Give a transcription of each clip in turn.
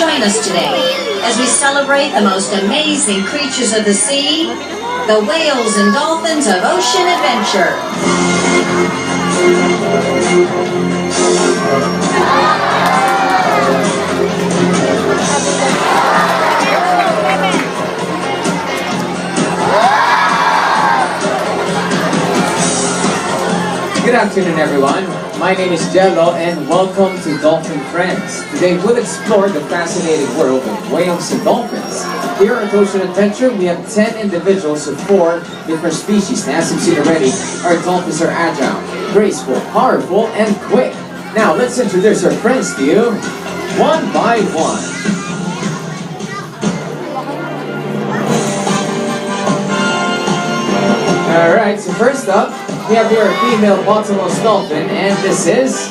join us today as we celebrate the most amazing creatures of the sea, the whales and dolphins of ocean adventure. Good afternoon, everyone. My name is Jello, and welcome to Dolphin Friends. Today, we'll explore the fascinating world of whales and dolphins. Here at Ocean Adventure, we have 10 individuals of 4 different species. Now, as you've seen already, our dolphins are agile, graceful, powerful, and quick. Now, let's introduce our friends to you, one by one. Alright, so first up, we have here a female bottlenose dolphin, and this is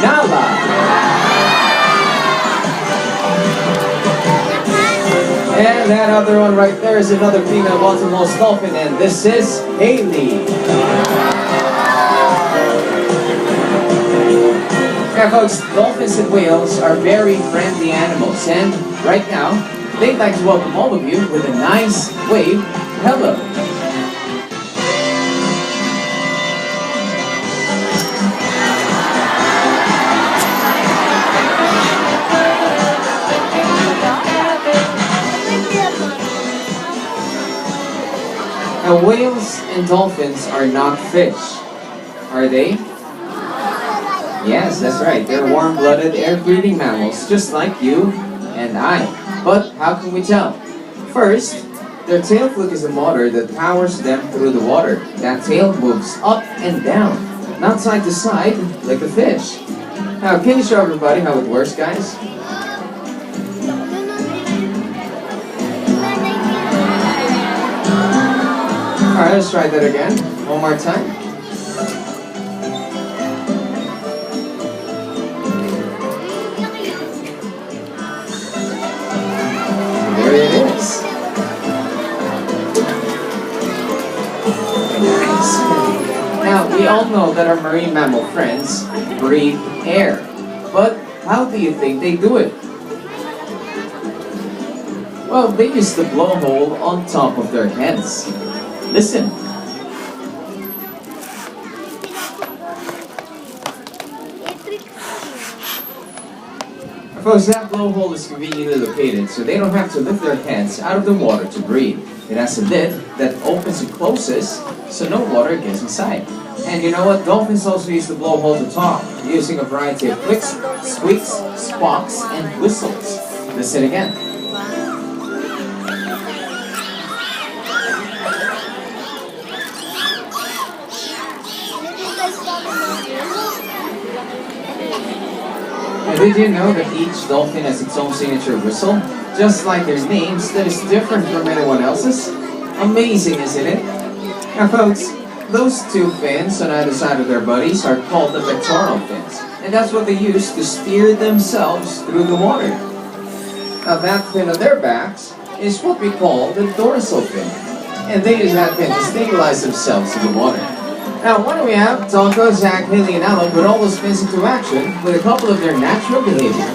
Nala. And that other one right there is another female bottlenose dolphin, and this is Haley. Now folks, dolphins and whales are very friendly animals, and right now, they'd like to welcome all of you with a nice wave hello. Now, whales and dolphins are not fish, are they? Yes, that's right. They're warm-blooded, air-breathing mammals, just like you and I. But how can we tell? First, their tail fluke is a motor that powers them through the water. That tail moves up and down, not side to side, like a fish. Now, can you show everybody how it works, guys? Alright, let's try that again. One more time. There it is. Nice. Now, we all know that our marine mammal friends breathe air. But how do you think they do it? Well, they use the blowhole on top of their heads. Listen. Folks, that blowhole is conveniently located so they don't have to lift their heads out of the water to breathe. It has a lid that opens and closes so no water gets inside. And you know what? Dolphins also use the blowhole to talk, using a variety of clicks, squeaks, squawks, and whistles. Listen again. Did you know that each dolphin has its own signature whistle? Just like their names, that is different from anyone else's? Amazing, isn't it? Now folks, those 2 fins on either side of their bodies are called the pectoral fins. And that's what they use to steer themselves through the water. Now that fin on their backs is what we call the dorsal fin. And they use that fin to stabilize themselves in the water. Now, why don't we have Tonko, Zach, Haley, and Alan put all those fins into action with a couple of their natural behavior.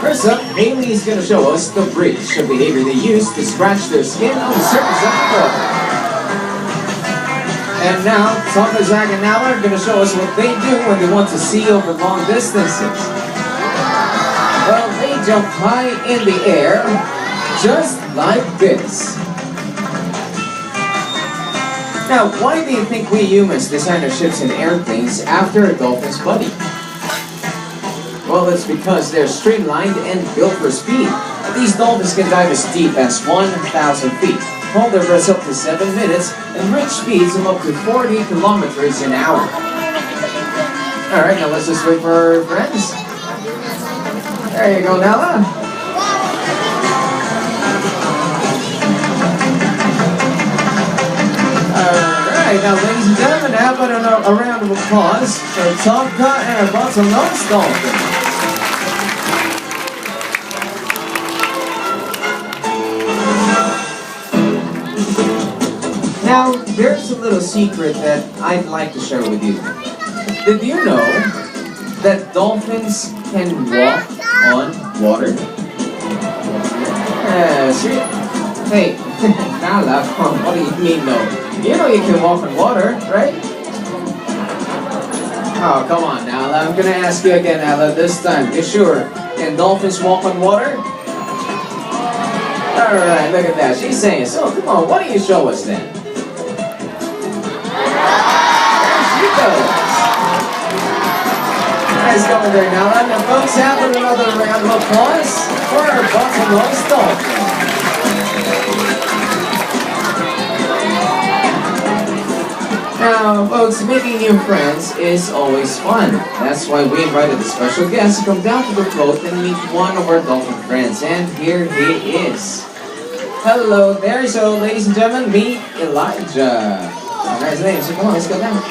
First up, Haley is going to show us the bridge of behavior they use to scratch their skin on the surface of the water. And now, Tonko, Zach, and Alan are going to show us what they do when they want to see over long distances. Well, they jump high in the air, just like this. Now, why do you think we humans design our ships and airplanes after a dolphin's body? Well, it's because they're streamlined and built for speed. These dolphins can dive as deep as 1,000 feet, hold their breaths up to 7 minutes, and reach speeds of up to 40 kilometers an hour. Alright, now let's just wait for our friends. There you go, Nala. Alright, now ladies and gentlemen, how about a round of applause for Tonka and our bottlenose dolphin. Now, there's a little secret that I'd like to share with you. Did you know that dolphins can walk on water. Sweet. Hey, Nala, what do you mean no? You know you can walk on water, right? Oh, come on, Nala. I'm gonna ask you again, Nala, this time. You sure? Can dolphins walk on water? Alright, look at that. She's saying so. Come on, what do you show us then? There she goes. Nice going there, Nala. Now, folks, have another round of applause for our bottlenose dolphin. Now, folks, making new friends is always fun. That's why we invited a special guest to come down to the float and meet one of our dolphin friends. And here he is. Hello there. So, ladies and gentlemen, meet Elijah. Nice name. So, come on, let's go down.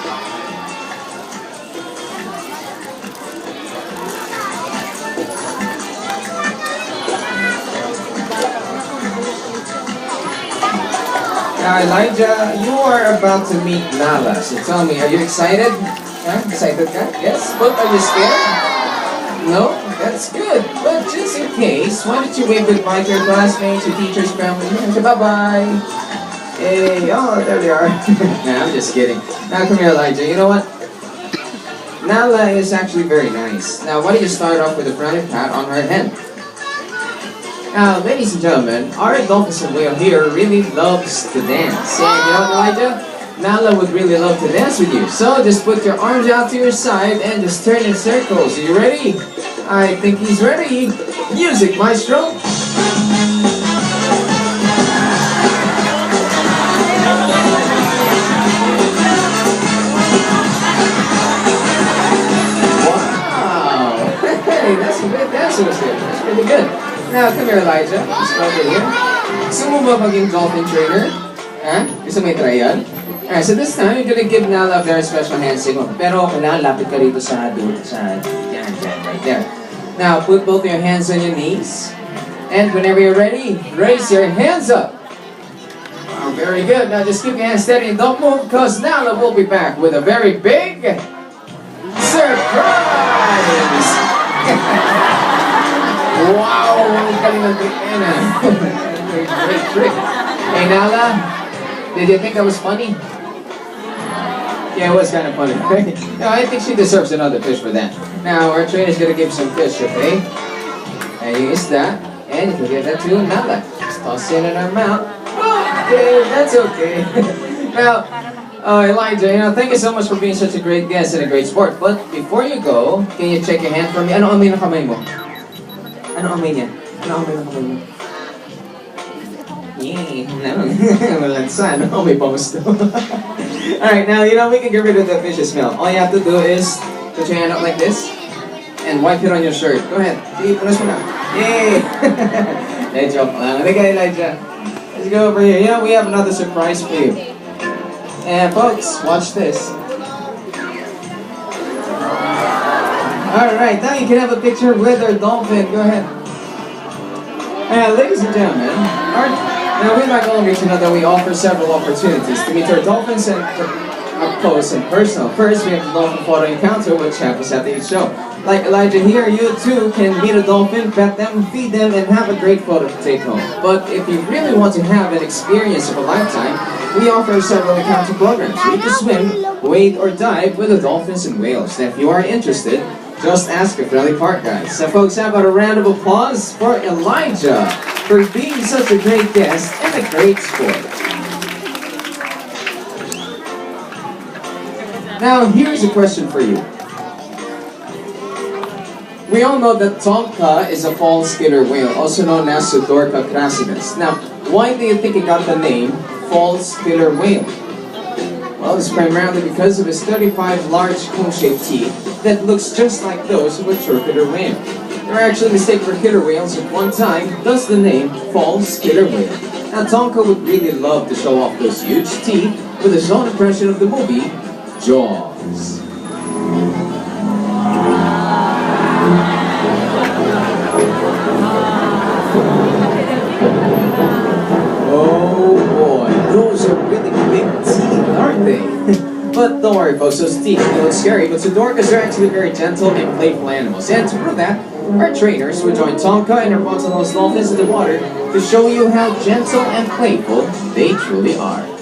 Now, Elijah, you are about to meet Nala. So tell me, are you excited? Huh? Excited ka? Yes? But are you scared? No? That's good. But just in case, why don't you wave goodbye to your classmates, your teachers, family? Okay, bye-bye. Hey, oh, there they are. Nah, I'm just kidding. Now, come here, Elijah. You know what? Nala is actually very nice. Now, why don't you start off with a friendly pat on her head? Now, ladies and gentlemen, our dolphin whale here really loves to dance. And you know what, Elijah? Nala would really love to dance with you. So just put your arms out to your side and just turn in circles. Are you ready? I think he's ready. Music, maestro. Wow! Hey, that's a good dancer here. That's pretty good. Now, come here, Elijah. Let's go over here. Gusto mo ba maging dolphin trainer? Ha? Gusto mo i-try yan? Alright, so this time, you're gonna give Nala a very special hand signal. Pero kailangan lapit ka rito sa yan, right there. Now, put both your hands on your knees. And whenever you're ready, raise your hands up. Oh, very good. Now, just keep your hands steady and don't move because Nala will be back with a very big surprise! Wow! Ang galing ng trick na yan. Great trick. Hey, Nala, did you think that was funny? Yeah, it was kind of funny, right? No, I think she deserves another fish for that. Now, our trainer's gonna give some fish, okay? And you use that, and you can get that to Nala. Just toss it in her mouth. Okay, that's okay. Now, Elijah, thank you so much for being such a great guest and a great sport. But before you go, can you check your hand for me? Ano amoy ng kamay mo? Ano amoy niya? Ano amoy ng kamay mo? Malansa, no? May bangus to. Alright, now, we can get rid of the fishy smell. All you have to do is put your hand up like this and wipe it on your shirt. Go ahead. Sige, punas mo na. Yay! Joke lang. Okay, Elijah. Let's go over here. We have another surprise for you. And folks, watch this. Alright, now you can have a picture with our dolphin. Go ahead. And ladies and gentlemen, now with my Golden Reach, that we offer several opportunities to meet our dolphins and up close and personal. First, we have the dolphin photo encounter, which happens at each show. Like Elijah here, you too can meet a dolphin, pet them, feed them, and have a great photo to take home. But if you really want to have an experience of a lifetime, we offer several encounter programs. You can swim, wade, or dive with the dolphins and whales. And if you are interested, just ask a friendly park guide. So folks, how about a round of applause for Elijah for being such a great guest and a great sport. Now, here's a question for you. We all know that Tonka is a false killer whale, also known as Pseudorca crassinus. Now, why do you think it got the name false killer whale? Well, it's primarily because of his 35 large cone-shaped teeth that looks just like those of a true killer whale. They were actually mistaken for killer whales at one time, thus the name false killer whale. Now, Tonka would really love to show off those huge teeth with his own impression of the movie, Jaws. Oh boy, those are really big teeth, aren't they? But don't worry folks, those teeth look scary, but Pseudorcas are actually very gentle and playful animals. And to prove that, Our trainers will join Tonka and our bottlenose dolphins in the water to show you how gentle and playful they truly are.